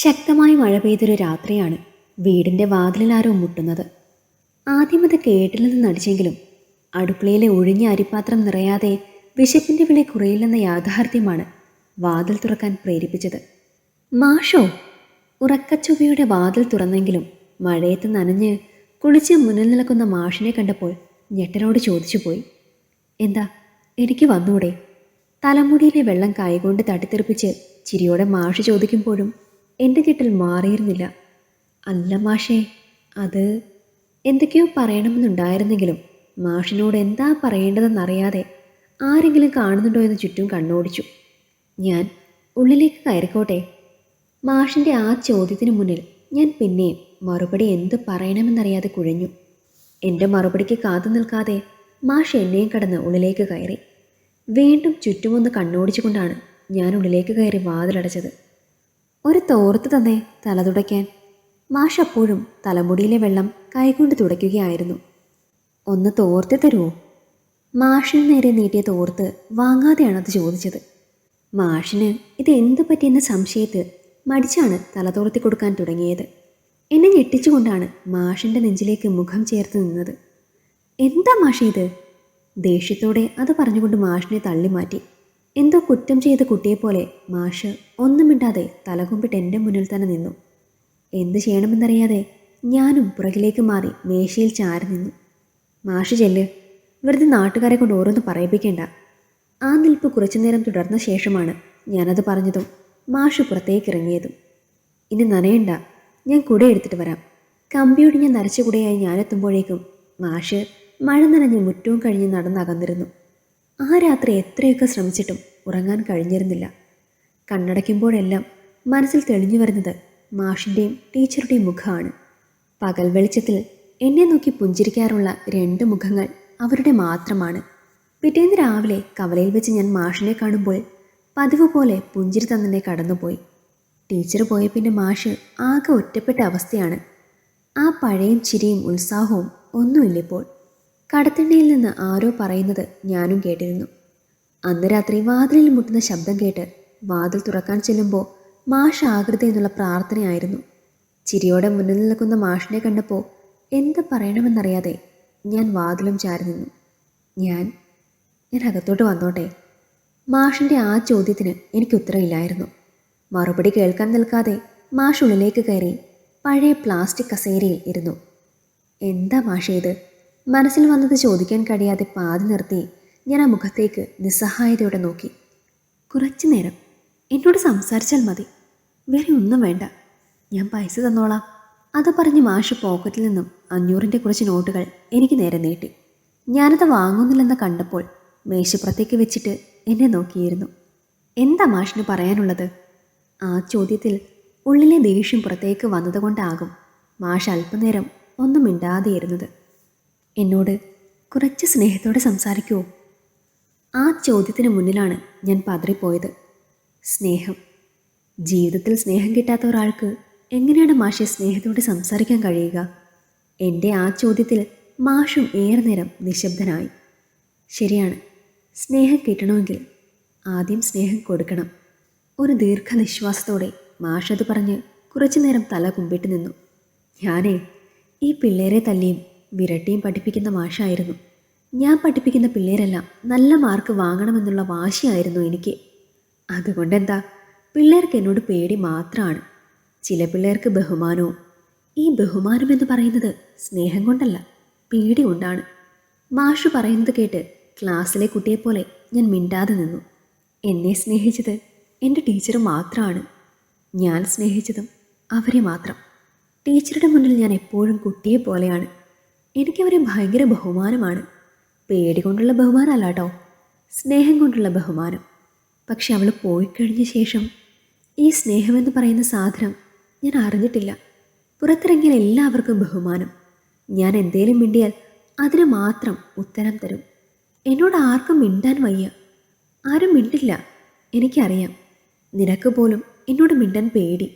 ശക്തമായി മഴ പെയ്തൊരു രാത്രിയാണ് വീടിൻ്റെ വാതിലിൽ ആരോ മുട്ടുന്നത്. ആദ്യം അത് കേട്ടില്ലെന്ന് നടിച്ചെങ്കിലും അടുക്കളയിലെ ഒഴിഞ്ഞ അരിപ്പാത്രം നിറയാതെ വിശപ്പിൻ്റെ വില കുറയില്ലെന്ന യാഥാർത്ഥ്യമാണ് വാതിൽ തുറക്കാൻ പ്രേരിപ്പിച്ചത്. മാഷോ? ഉറക്കച്ചുവയുടെ വാതിൽ തുറന്നെങ്കിലും മഴയത്ത് നനഞ്ഞ് കുളിച്ച് മുന്നിൽ നിൽക്കുന്ന മാഷിനെ കണ്ടപ്പോൾ ഞെട്ടനോട് ചോദിച്ചു പോയി, എന്താ എനിക്ക് വന്നൂടെ? തലമുടിയിലെ വെള്ളം കൈകൊണ്ട് തട്ടിത്തെറിപ്പിച്ച് ചിരിയോടെ മാഷ് ചോദിക്കുമ്പോഴും എൻ്റെ ഞെട്ടൽ മാറിയിരുന്നില്ല. അല്ല മാഷേ, അത് എന്തൊക്കെയോ പറയണമെന്നുണ്ടായിരുന്നെങ്കിലും മാഷിനോട് എന്താ പറയേണ്ടതെന്നറിയാതെ ആരെങ്കിലും കാണുന്നുണ്ടോ എന്ന് ചുറ്റും കണ്ണോടിച്ചു. ഞാൻ ഉള്ളിലേക്ക് കയറിക്കോട്ടെ? മാഷിൻ്റെ ആ ചോദ്യത്തിന് മുന്നിൽ ഞാൻ പിന്നെയും മറുപടി എന്ത് പറയണമെന്നറിയാതെ കുഴഞ്ഞു. എൻ്റെ മറുപടിക്ക് കാത്തു നിൽക്കാതെ മാഷ് എന്നെയും കടന്ന് ഉള്ളിലേക്ക് കയറി. വീണ്ടും ചുറ്റുമൊന്ന് കണ്ണോടിച്ചുകൊണ്ടാണ് ഞാൻ ഉള്ളിലേക്ക് കയറി വാതിലടച്ചത്. ഒരു തോർത്ത് തന്നെ തല തുടയ്ക്കാൻ. മാഷ് അപ്പോഴും തലമുടിയിലെ വെള്ളം കൈകൊണ്ട് തുടയ്ക്കുകയായിരുന്നു. ഒന്ന് തോർത്ത് തരുമോ? മാഷിന് നേരെ നീട്ടിയ തോർത്ത് വാങ്ങാതെയാണ് അത് ചോദിച്ചത്. മാഷിന് ഇത് എന്തു പറ്റിയെന്ന സംശയത്തിൽ മടിച്ചാണ് തല തോർത്തി കൊടുക്കാൻ തുടങ്ങിയത്. എന്നെ ഞെട്ടിച്ചുകൊണ്ടാണ് മാഷിൻ്റെ നെഞ്ചിലേക്ക് മുഖം ചേർത്ത് നിന്നത്. എന്താ മാഷി ഇത്? ദേഷ്യത്തോടെ അത് പറഞ്ഞുകൊണ്ട് മാഷിനെ തള്ളി മാറ്റി. എന്തോ കുറ്റം ചെയ്ത കുട്ടിയെപ്പോലെ മാഷ് ഒന്നും മിണ്ടാതെ തലകുമ്പിട്ട് എൻ്റെ മുന്നിൽ തന്നെ നിന്നു. എന്ത് ചെയ്യണമെന്നറിയാതെ ഞാനും പുറകിലേക്ക് മാറി മേശയിൽ ചാരി നിന്നു. മാഷ് ചെല്ല്, വെറുതെ നാട്ടുകാരെ കൊണ്ട് ഓരോന്ന് പറയിപ്പിക്കേണ്ട. ആ നിൽപ്പ് കുറച്ചുനേരം തുടർന്ന ശേഷമാണ് ഞാനത് പറഞ്ഞതും മാഷ് പുറത്തേക്ക് ഇറങ്ങിയതും. ഇനി നനയണ്ട, ഞാൻ കുട എടുത്തിട്ട് വരാം. കമ്പിയോട് ഞാൻ നരച്ച കുടയായി ഞാനെത്തുമ്പോഴേക്കും മാഷ് മഴ നനഞ്ഞ് മുറ്റവും കഴിഞ്ഞ് നടന്നകന്നിരുന്നു. ആ രാത്രി എത്രയൊക്കെ ശ്രമിച്ചിട്ടും ഉറങ്ങാൻ കഴിഞ്ഞിരുന്നില്ല. കണ്ണടയ്ക്കുമ്പോഴെല്ലാം മനസ്സിൽ തെളിഞ്ഞു വരുന്നത് മാഷിൻ്റെയും ടീച്ചറുടെയും മുഖമാണ്. പകൽ വെളിച്ചത്തിൽ എന്നെ നോക്കി പുഞ്ചിരിക്കാറുള്ള രണ്ട് മുഖങ്ങൾ അവരുടെ മാത്രമാണ്. പിറ്റേന്ന് രാവിലെ കവലയിൽ വെച്ച് ഞാൻ മാഷിനെ കാണുമ്പോൾ പതിവ് പോലെ പുഞ്ചിരി തന്നെ കടന്നുപോയി. ടീച്ചർ പോയ പിന്നെ മാഷ് ആകെ ഒറ്റപ്പെട്ട അവസ്ഥയാണ്. ആ പഴയും ചിരിയും ഉത്സാഹവും ഒന്നുമില്ലിപ്പോൾ. കടത്തിണ്ണയിൽ നിന്ന് ആരോ പറയുന്നത് ഞാനും കേട്ടിരുന്നു. അന്ന് രാത്രി വാതിലിൽ മുട്ടുന്ന ശബ്ദം കേട്ട് വാതിൽ തുറക്കാൻ ചെല്ലുമ്പോൾ മാഷ് ആകൃതി എന്നുള്ള പ്രാർത്ഥനയായിരുന്നു. ചിരിയോടെ മുന്നിൽ നിൽക്കുന്ന മാഷിനെ കണ്ടപ്പോൾ എന്ത് പറയണമെന്നറിയാതെ ഞാൻ വാതിലും ചാരി നിന്നു. ഞാൻ അകത്തോട്ട് വന്നോട്ടെ? മാഷിൻ്റെ ആ ചോദ്യത്തിന് എനിക്ക് ഉത്തരവില്ലായിരുന്നു. മറുപടി കേൾക്കാൻ നിൽക്കാതെ മാഷ് ഉള്ളിലേക്ക് കയറി പഴയ പ്ലാസ്റ്റിക് കസേരയിൽ ഇരുന്നു. എന്താ മാഷേ ഇത്? മനസ്സിൽ വന്നത് ചോദിക്കാൻ കഴിയാതെ പാതി നിർത്തി ഞാൻ ആ മുഖത്തേക്ക് നിസ്സഹായതയോടെ നോക്കി. കുറച്ചു നേരം എന്നോട് സംസാരിച്ചാൽ മതി, വേറെ ഒന്നും വേണ്ട, ഞാൻ പൈസ തന്നോളാം. അത് പറഞ്ഞ് മാഷ് പോക്കറ്റിൽ നിന്നും 500ൻ്റെ കുറച്ച് നോട്ടുകൾ എനിക്ക് നേരെ നീട്ടി. ഞാനത് വാങ്ങുന്നില്ലെന്ന് കണ്ടപ്പോൾ മേശപ്പുറത്തേക്ക് വെച്ചിട്ട് എന്നെ നോക്കിയിരുന്നു. എന്താ മാഷിന് പറയാനുള്ളത്? ആ ചോദ്യത്തിൽ ഉള്ളിലെ ദേഷ്യം പുറത്തേക്ക് വന്നതുകൊണ്ടാകും മാഷ് അല്പനേരം ഒന്നും മിണ്ടാതെയിരുന്നത്. എന്നോട് കുറച്ച് സ്നേഹത്തോടെ സംസാരിക്കുമോ? ആ ചോദ്യത്തിന് മുന്നിലാണ് ഞാൻ പതറിപ്പോയത്. സ്നേഹം. ജീവിതത്തിൽ സ്നേഹം കിട്ടാത്ത ഒരാൾക്ക് എങ്ങനെയാണ് മാഷെ സ്നേഹത്തോടെ സംസാരിക്കാൻ കഴിയുക? എൻ്റെ ആ ചോദ്യത്തിൽ മാഷും ഏറെ നേരം നിശബ്ദനായി. ശരിയാണ്, സ്നേഹം കിട്ടണമെങ്കിൽ ആദ്യം സ്നേഹം കൊടുക്കണം. ഒരു ദീർഘനിശ്വാസത്തോടെ മാഷത് പറഞ്ഞ് കുറച്ചു നേരം തല കുമ്പിട്ട് നിന്നു. ഞാനേ ഈ പിള്ളേരെ തല്ലിയും വിരട്ടിയും പഠിപ്പിക്കുന്ന മാഷായിരുന്നു. ഞാൻ പഠിപ്പിക്കുന്ന പിള്ളേരെല്ലാം നല്ല മാർക്ക് വാങ്ങണമെന്നുള്ള വാശിയായിരുന്നു എനിക്ക്. അതുകൊണ്ടെന്താ, പിള്ളേർക്ക് എന്നോട് പേടി മാത്രമാണ്. ചില പിള്ളേർക്ക് ബഹുമാനവും. ഈ ബഹുമാനം എന്ന് പറയുന്നത് സ്നേഹം കൊണ്ടല്ല, പേടി കൊണ്ടാണ്. മാഷ് പറയുന്നത് കേട്ട് ക്ലാസ്സിലെ കുട്ടിയെപ്പോലെ ഞാൻ മിണ്ടാതെ നിന്നു. എന്നെ സ്നേഹിച്ചത് എൻ്റെ ടീച്ചർ മാത്രമാണ്. ഞാൻ സ്നേഹിച്ചതും അവരെ മാത്രം. ടീച്ചറുടെ മുന്നിൽ ഞാൻ എപ്പോഴും കുട്ടിയെ പോലെയാണ്. എനിക്കവരെ ഭയങ്കര ബഹുമാനമാണ്. പേടി കൊണ്ടുള്ള ബഹുമാനമല്ല കേട്ടോ, സ്നേഹം കൊണ്ടുള്ള ബഹുമാനം. പക്ഷെ അവൾ പോയിക്കഴിഞ്ഞ ശേഷം ഈ സ്നേഹമെന്ന് പറയുന്ന സാധനം ഞാൻ അറിഞ്ഞിട്ടില്ല. പുറത്തിറങ്ങിയാൽ എല്ലാവർക്കും ബഹുമാനം. ഞാൻ എന്തേലും മിണ്ടിയാൽ അതിന് മാത്രം ഉത്തരം തരും. എന്നോട് ആർക്കും മിണ്ടാൻ വയ്യ. ആരും മിണ്ടില്ല, എനിക്കറിയാം. നിനക്ക് പോലും എന്നോട് മിണ്ടാൻ പേടി.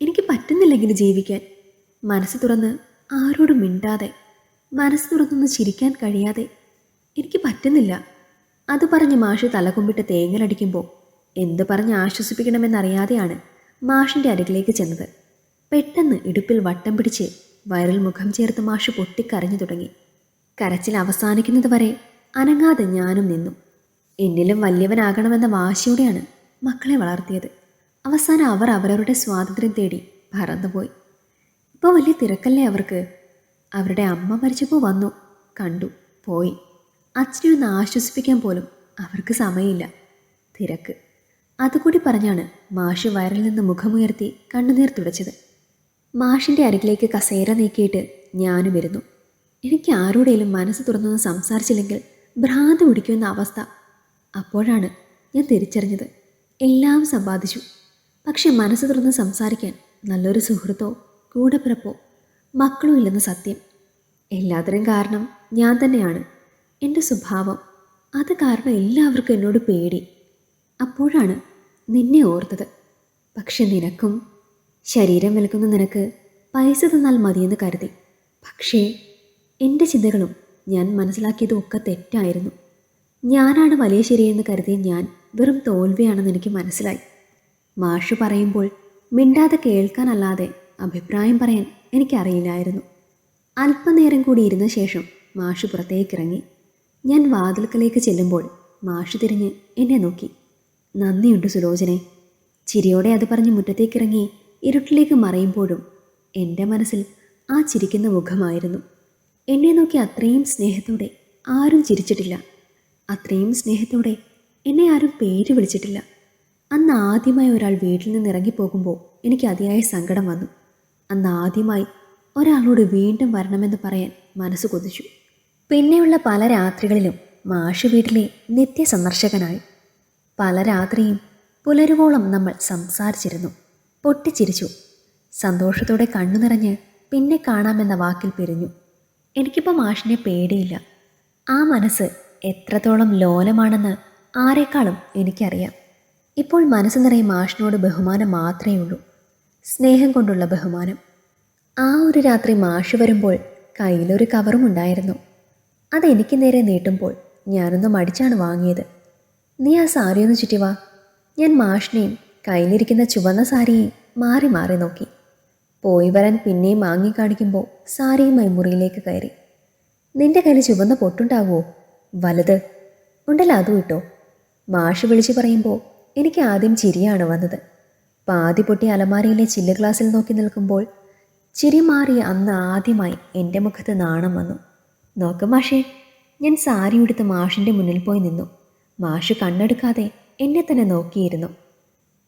എനിക്ക് പറ്റുന്നില്ല ഇങ്ങനെ ജീവിക്കാൻ. മനസ്സ് തുറന്ന് ആരോടും മിണ്ടാതെ, മനസ്സ് തുറന്നൊന്ന് ചിരിക്കാൻ കഴിയാതെ എനിക്ക് പറ്റുന്നില്ല. അത് പറഞ്ഞ് മാഷ് തലകുമ്പിട്ട് തേങ്ങലടിക്കുമ്പോൾ എന്ത് പറഞ്ഞ് ആശ്വസിപ്പിക്കണമെന്നറിയാതെയാണ് മാഷിൻ്റെ അരികിലേക്ക് ചെന്നത്. പെട്ടെന്ന് ഇടുപ്പിൽ വട്ടം പിടിച്ച് വയറിൽ മുഖം ചേർത്ത് മാഷ് പൊട്ടിക്കരഞ്ഞു തുടങ്ങി. കരച്ചിൽ അവസാനിക്കുന്നത് വരെ അനങ്ങാതെ ഞാനും നിന്നു. എന്നിലും വലിയവനാകണമെന്ന വാശിയോടെയാണ് മക്കളെ വളർത്തിയത്. അവസാനം അവർ അവരവരുടെ സ്വാതന്ത്ര്യം തേടി പറന്നുപോയി. ഇപ്പോൾ വലിയ തിരക്കല്ലേ അവർക്ക്. അവരുടെ അമ്മ മരിച്ചപ്പോൾ വന്നു, കണ്ടു, പോയി. അച്ഛനെ ഒന്ന് ആശ്വസിപ്പിക്കാൻ പോലും അവർക്ക് സമയമില്ല. തിരക്ക്. അതുകൂടി പറഞ്ഞാണ് മാഷ് വയറിൽ നിന്ന് മുഖമുയർത്തി കണ്ണുനീർ തുടച്ചത്. മാഷിൻ്റെ അരികിലേക്ക് കസേര നീക്കിയിട്ട് ഞാനും വരുന്നു. എനിക്ക് ആരോടെങ്കിലും മനസ്സ് തുറന്നൊന്ന് സംസാരിച്ചില്ലെങ്കിൽ ഭ്രാന്ത് പിടിക്കുമെന്ന അവസ്ഥ. അപ്പോഴാണ് ഞാൻ തിരിച്ചറിഞ്ഞത്, എല്ലാം സമ്പാദിച്ചു, പക്ഷെ മനസ്സ് തുറന്ന് സംസാരിക്കാൻ നല്ലൊരു സുഹൃത്തോ കൂടെപ്പിറപ്പോ മക്കളും ഇല്ലെന്ന സത്യം. എല്ലാത്തിനും കാരണം ഞാൻ തന്നെയാണ്. എൻ്റെ സ്വഭാവം. അത് കാരണം എല്ലാവർക്കും എന്നോട് പേടി. അപ്പോഴാണ് നിന്നെ ഓർത്തത്. പക്ഷെ നിനക്കും, ശരീരം വിൽക്കുന്ന നിനക്ക് പൈസ തന്നാൽ മതിയെന്ന് കരുതി. പക്ഷേ എൻ്റെ ചിന്തകളും ഞാൻ മനസ്സിലാക്കിയതും ഒക്കെ തെറ്റായിരുന്നു. ഞാനാണ് വലിയ ശരിയെന്ന് കരുതിയ ഞാൻ വെറും തോൽവിയാണെന്ന് എനിക്ക് മനസ്സിലായി. മാഷ് പറയുമ്പോൾ മിണ്ടാതെ കേൾക്കാനല്ലാതെ അഭിപ്രായം പറയാൻ എനിക്കറിയില്ലായിരുന്നു. അല്പനേരം കൂടി ഇരുന്ന ശേഷം മാഷ് പുറത്തേക്കിറങ്ങി. ഞാൻ വാതിൽക്കലേക്ക് ചെല്ലുമ്പോൾ മാഷ് തിരിഞ്ഞ് എന്നെ നോക്കി. നന്ദിയുണ്ട് സുലോചനെ. ചിരിയോടെ അത് പറഞ്ഞ് മുറ്റത്തേക്കിറങ്ങി ഇരുട്ടിലേക്ക് മറയുമ്പോഴും എൻ്റെ മനസ്സിൽ ആ ചിരിക്കുന്ന മുഖമായിരുന്നു. എന്നെ നോക്കി അത്രയും സ്നേഹത്തോടെ ആരും ചിരിച്ചിട്ടില്ല. അത്രയും സ്നേഹത്തോടെ എന്നെ ആരും പേര് വിളിച്ചിട്ടില്ല. അന്ന് ആദ്യമായി ഒരാൾ വീട്ടിൽ നിന്ന് ഇറങ്ങിപ്പോകുമ്പോൾ എനിക്ക് അതിയായ സങ്കടം വന്നു. അന്ന് ആദ്യമായി ഒരാളോട് വീണ്ടും വരണമെന്ന് പറയാൻ മനസ്സ് കൊതിച്ചു. പിന്നെയുള്ള പല രാത്രികളിലും മാഷ് വീട്ടിലെ നിത്യസന്ദർശകനായി. പല രാത്രിയും പുലരുവോളം നമ്മൾ സംസാരിച്ചിരുന്നു, പൊട്ടിച്ചിരിച്ചു. സന്തോഷത്തോടെ കണ്ണു നിറഞ്ഞ് പിന്നെ കാണാമെന്ന വാക്കിൽ പിരിഞ്ഞു. എനിക്കിപ്പോൾ മാഷിനെ പേടിയില്ല. ആ മനസ്സ് എത്രത്തോളം ലോലമാണെന്ന് ആരെക്കാളും എനിക്കറിയാം. ഇപ്പോൾ മനസ്സ് നിറയെ മാഷിനോട് ബഹുമാനം മാത്രമേ ഉള്ളൂ, സ്നേഹം കൊണ്ടുള്ള ബഹുമാനം. ആ ഒരു രാത്രി മാഷ് വരുമ്പോൾ കയ്യിലൊരു കവറും ഉണ്ടായിരുന്നു. അതെനിക്ക് നേരെ നീട്ടുമ്പോൾ ഞാനൊന്ന് മടിച്ചാണ് വാങ്ങിയത്. നീ ആ സാരി ഒന്ന് ചുറ്റിവാ. ഞാൻ മാഷിനെയും കയ്യിലിരിക്കുന്ന ചുവന്ന സാരിയെയും മാറി മാറി നോക്കി. പോയി വരാൻ പിന്നെയും വാങ്ങി കാണിക്കുമ്പോൾ സാരിയുമായി മുറിയിലേക്ക് കയറി. നിന്റെ കയ്യിൽ ചുവന്ന പൊട്ടുണ്ടാകുമോ? വലുത് ഉണ്ടല്ലോ, അതും ഇട്ടോ. മാഷ് വിളിച്ചു പറയുമ്പോൾ എനിക്ക് ആദ്യം ചിരിയാണ് വന്നത്. പാതി പൊട്ടി അലമാരയിലെ ചില്ല് ഗ്ലാസ്സിൽ നോക്കി നിൽക്കുമ്പോൾ ചിരി മാറിയ അന്ന് ആദ്യമായി എൻ്റെ മുഖത്ത് നാണം വന്നു. നോക്ക് മാഷേ. ഞാൻ സാരി ഉടുത്ത് മാഷിൻ്റെ മുന്നിൽ പോയി നിന്നു. മാഷ് കണ്ണെടുക്കാതെ എന്നെ തന്നെ നോക്കിയിരുന്നു.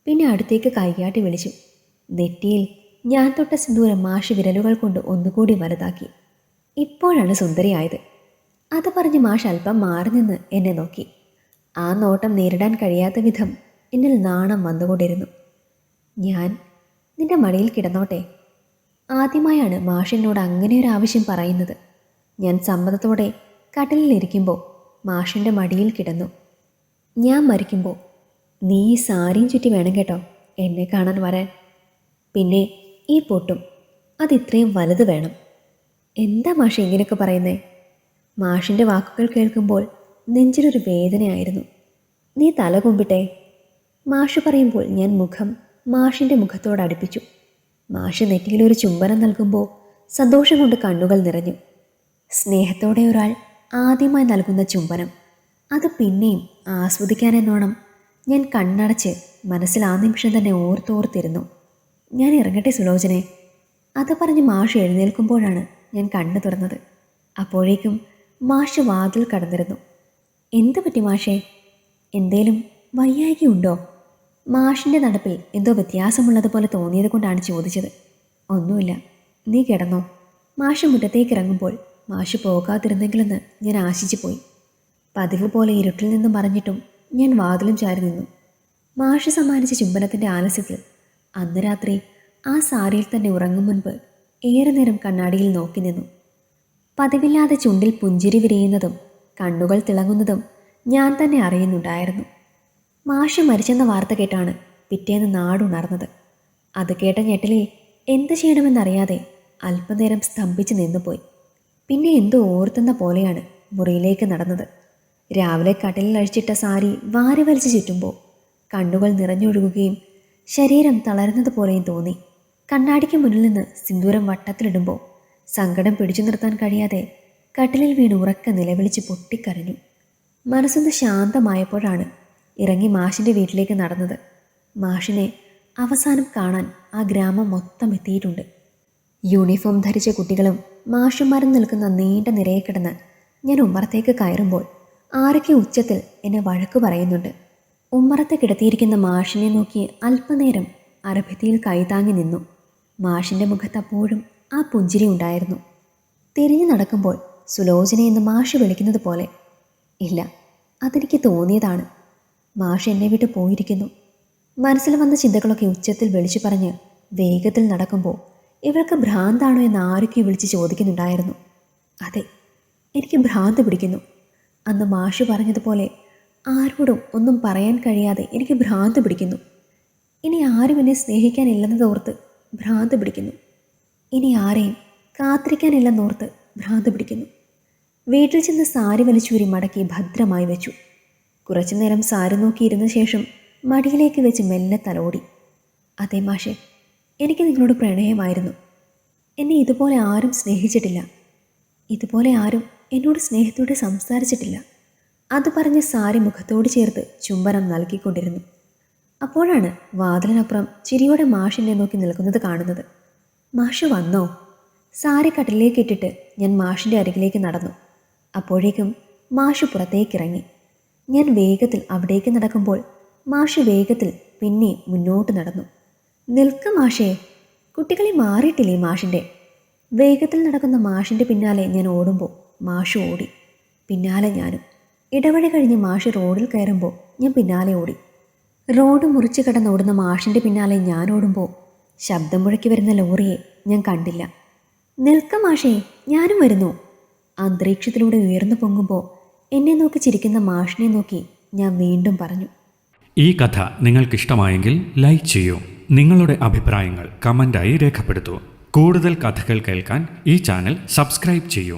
പിന്നെ അടുത്തേക്ക് കൈകാട്ടി വിളിച്ചു. നെറ്റിയിൽ ഞാൻ തൊട്ട സിന്ദൂരം മാഷ് വിരലുകൾ കൊണ്ട് ഒന്നുകൂടി വലുതാക്കി. ഇപ്പോഴാണ് സുന്ദരിയായത്. അത് പറഞ്ഞ് മാഷ് അല്പം മാറി നിന്ന് എന്നെ നോക്കി. ആ നോട്ടം നേരിടാൻ കഴിയാത്ത വിധം എന്നിൽ നാണം വന്നുകൊണ്ടിരുന്നു. ഞാൻ നിന്റെ മടിയിൽ കിടന്നോട്ടെ? ആദ്യമായാണ് മാഷ് എന്നോട് അങ്ങനെ ഒരു ആവശ്യം പറയുന്നത്. ഞാൻ സമ്മതത്തോടെ കട്ടിലിലിരിക്കുമ്പോൾ മാഷിൻ്റെ മടിയിൽ കിടന്നു. ഞാൻ മരിക്കുമ്പോൾ നീ ഈ സാരിയും ചുറ്റി വേണം കേട്ടോ എന്നെ കാണാൻ വരാൻ. പിന്നെ ഈ പൊട്ടും അതിത്രയും വലുത് വേണം. എന്താ മാഷ് ഇങ്ങനെയൊക്കെ പറയുന്നേ? മാഷിൻ്റെ വാക്കുകൾ കേൾക്കുമ്പോൾ നെഞ്ചിലൊരു വേദനയായിരുന്നു. നീ തല കുമ്പിട്ടെ. മാഷ് പറയുമ്പോൾ ഞാൻ മുഖം മാഷിൻ്റെ മുഖത്തോടടുപ്പിച്ചു. മാഷ് നെറ്റിയിലൊരു ചുംബനം നൽകുമ്പോൾ സന്തോഷം കൊണ്ട് കണ്ണുകൾ നിറഞ്ഞു. സ്നേഹത്തോടെ ഒരാൾ ആദ്യമായി നൽകുന്ന ചുംബനം, അത് പിന്നെയും ആസ്വദിക്കാനെന്നോണം ഞാൻ കണ്ണടച്ച് മനസ്സിൽ ആ നിമിഷം തന്നെ ഓർത്തോർത്തിരുന്നു. ഞാൻ ഇറങ്ങട്ടെ സുലോചനെ? അത് പറഞ്ഞ് മാഷ് എഴുന്നേൽക്കുമ്പോഴാണ് ഞാൻ കണ്ണു തുറന്നത്. അപ്പോഴേക്കും മാഷ് വാതിൽ കടന്നിരുന്നു. എന്തു പറ്റി മാഷേ? എന്തേലും വയ്യായ്കയുണ്ടോ? മാഷിൻ്റെ നടപ്പിൽ എന്തോ വ്യത്യാസമുള്ളതുപോലെ തോന്നിയത് കൊണ്ടാണ് ചോദിച്ചത്. ഒന്നുമില്ല, നീ കിടന്നോ. മാഷ് മുറ്റത്തേക്ക് ഇറങ്ങുമ്പോൾ മാഷ് പോകാതിരുന്നെങ്കിലെന്ന് ഞാൻ ആശിച്ചു പോയി. പതിവ് പോലെ ഇരുട്ടിൽ നിന്നും മറഞ്ഞിട്ടും ഞാൻ വാതിലും ചാരി നിന്നു. മാഷ് സമ്മാനിച്ച ചുംബനത്തിൻ്റെ ആലസ്യത്തിൽ അന്ന് രാത്രി ആ സാരിയിൽ തന്നെ ഉറങ്ങും മുൻപ് ഏറെ നേരം കണ്ണാടിയിൽ നോക്കി നിന്നു. പതിവില്ലാതെ ചുണ്ടിൽ പുഞ്ചിരി വിരിയുന്നതും കണ്ണുകൾ തിളങ്ങുന്നതും ഞാൻ തന്നെ അറിയുന്നുണ്ടായിരുന്നു. മാഷ് മരിച്ചെന്ന വാർത്ത കേട്ടാണ് പിറ്റേന്ന് നാടുണർന്നത്. അത് കേട്ട ഞെട്ടലിൽ എന്ത് ചെയ്യണമെന്നറിയാതെ അല്പനേരം സ്തംഭിച്ച് നിന്നുപോയി. പിന്നെ എന്തോ ഓർത്തുന്ന പോലെയാണ് മുറിയിലേക്ക് നടന്നത്. രാവിലെ കട്ടിലിൽ അഴിച്ചിട്ട സാരി വാരി വലിച്ചു ചുറ്റുമ്പോൾ കണ്ണുകൾ നിറഞ്ഞൊഴുകുകയും ശരീരം തളരുന്നത് പോലെയും തോന്നി. കണ്ണാടിക്ക് മുന്നിൽ നിന്ന് സിന്ദൂരം വട്ടത്തിലിടുമ്പോൾ സങ്കടം പിടിച്ചു നിർത്താൻ കഴിയാതെ കട്ടിലിൽ വീണ് ഉറക്കെ നിലവിളിച്ച് പൊട്ടിക്കരഞ്ഞു. മനസ്സൊന്ന് ശാന്തമായപ്പോഴാണ് ഇറങ്ങി മാഷിൻ്റെ വീട്ടിലേക്ക് നടന്നത്. മാഷിനെ അവസാനം കാണാൻ ആ ഗ്രാമം മൊത്തം എത്തിയിട്ടുണ്ട്. യൂണിഫോം ധരിച്ച കുട്ടികളും മാഷുമാരും നിൽക്കുന്ന നീണ്ട നിരയെ കിടന്ന് ഞാൻ ഉമ്മറത്തേക്ക് കയറുമ്പോൾ ആരൊക്കെ ഉച്ചത്തിൽ എന്നെ വഴക്കു പറയുന്നുണ്ട്. ഉമ്മറത്ത് കിടത്തിയിരിക്കുന്ന മാഷിനെ നോക്കി അല്പനേരം അരഭിത്തിയിൽ കൈതാങ്ങി നിന്നു. മാഷിൻ്റെ മുഖത്ത് അപ്പോഴും ആ പുഞ്ചിരി ഉണ്ടായിരുന്നു. തിരിഞ്ഞു നടക്കുമ്പോൾ സുലോചന എന്ന് മാഷ് വിളിക്കുന്നത് പോലെ. ഇല്ല, അതെനിക്ക് തോന്നിയതാണ്. മാഷ് എന്നെ വിട്ട് പോയിരിക്കുന്നു. മനസ്സിൽ വന്ന ചിന്തകളൊക്കെ ഉച്ചത്തിൽ വിളിച്ചു പറഞ്ഞ് വേഗത്തിൽ നടക്കുമ്പോൾ ഇവർക്ക് ഭ്രാന്താണോ എന്ന് ആരൊക്കെ വിളിച്ച് ചോദിക്കുന്നുണ്ടായിരുന്നു. അതെ, എനിക്ക് ഭ്രാന്ത് പിടിക്കുന്നു. അന്ന് മാഷ് പറഞ്ഞതുപോലെ ആരോടും ഒന്നും പറയാൻ കഴിയാതെ എനിക്ക് ഭ്രാന്ത് പിടിക്കുന്നു. ഇനി ആരും എന്നെ സ്നേഹിക്കാനില്ലെന്നതോർത്ത് ഭ്രാന്ത് പിടിക്കുന്നു. ഇനി ആരെയും കാത്തിരിക്കാനില്ലെന്നോർത്ത് ഭ്രാന്ത് പിടിക്കുന്നു. വീട്ടിൽ ചെന്ന് സാരി വലിച്ചൂരി മടക്കി ഭദ്രമായി വെച്ചു. കുറച്ചു നേരം സാരി നോക്കിയിരുന്ന ശേഷം മടിയിലേക്ക് വെച്ച് മെല്ലെ തലോടി. അതെ മാഷെ, എനിക്ക് നിങ്ങളോട് പ്രണയമായിരുന്നു. എന്നെ ഇതുപോലെ ആരും സ്നേഹിച്ചിട്ടില്ല. ഇതുപോലെ ആരും എന്നോട് സ്നേഹത്തോടെ സംസാരിച്ചിട്ടില്ല. അത് പറഞ്ഞ് സാരി മുഖത്തോട് ചേർത്ത് ചുംബനം നൽകിക്കൊണ്ടിരുന്നു. അപ്പോഴാണ് വാതിലിനപ്പുറം ചിരിയോടെ മാഷിനെ നോക്കി നിൽക്കുന്നത് കാണുന്നത്. മാഷ് വന്നോ? സാരി കട്ടിലേക്ക് ഇട്ടിട്ട് ഞാൻ മാഷിൻ്റെ അരികിലേക്ക് നടന്നു. അപ്പോഴേക്കും മാഷ് പുറത്തേക്കിറങ്ങി. ഞാൻ വേഗത്തിൽ അവിടേക്ക് നടക്കുമ്പോൾ മാഷ് വേഗത്തിൽ പിന്നെ മുന്നോട്ട് നടന്നു. നിൽക്ക മാഷേ, കുട്ടികളെ മാറിയിട്ടില്ലേ മാഷിൻ്റെ? വേഗത്തിൽ നടക്കുന്ന മാഷിൻ്റെ പിന്നാലെ ഞാൻ ഓടുമ്പോൾ മാഷ് ഓടി, പിന്നാലെ ഞാനും. ഇടവഴി കഴിഞ്ഞ് മാഷ് റോഡിൽ കയറുമ്പോൾ ഞാൻ പിന്നാലെ ഓടി. റോഡ് മുറിച്ച് കിടന്നോടുന്ന മാഷിൻ്റെ പിന്നാലെ ഞാൻ ഓടുമ്പോൾ ശബ്ദം മുഴക്കി വരുന്ന ലോറിയെ ഞാൻ കണ്ടില്ല. നിൽക്ക മാഷേ, ഞാനും വരുന്നു. അന്തരീക്ഷത്തിലൂടെ ഉയർന്നു പൊങ്ങുമ്പോൾ എന്നെ നോക്കി ചിരിക്കുന്ന മാഷിനെ നോക്കി ഞാൻ വീണ്ടും പറഞ്ഞു. ഈ കഥ നിങ്ങൾക്കിഷ്ടമായെങ്കിൽ ലൈക്ക് ചെയ്യൂ. നിങ്ങളുടെ അഭിപ്രായങ്ങൾ കമൻ്റായി രേഖപ്പെടുത്തൂ. കൂടുതൽ കഥകൾ കേൾക്കാൻ ഈ ചാനൽ സബ്സ്ക്രൈബ് ചെയ്യൂ.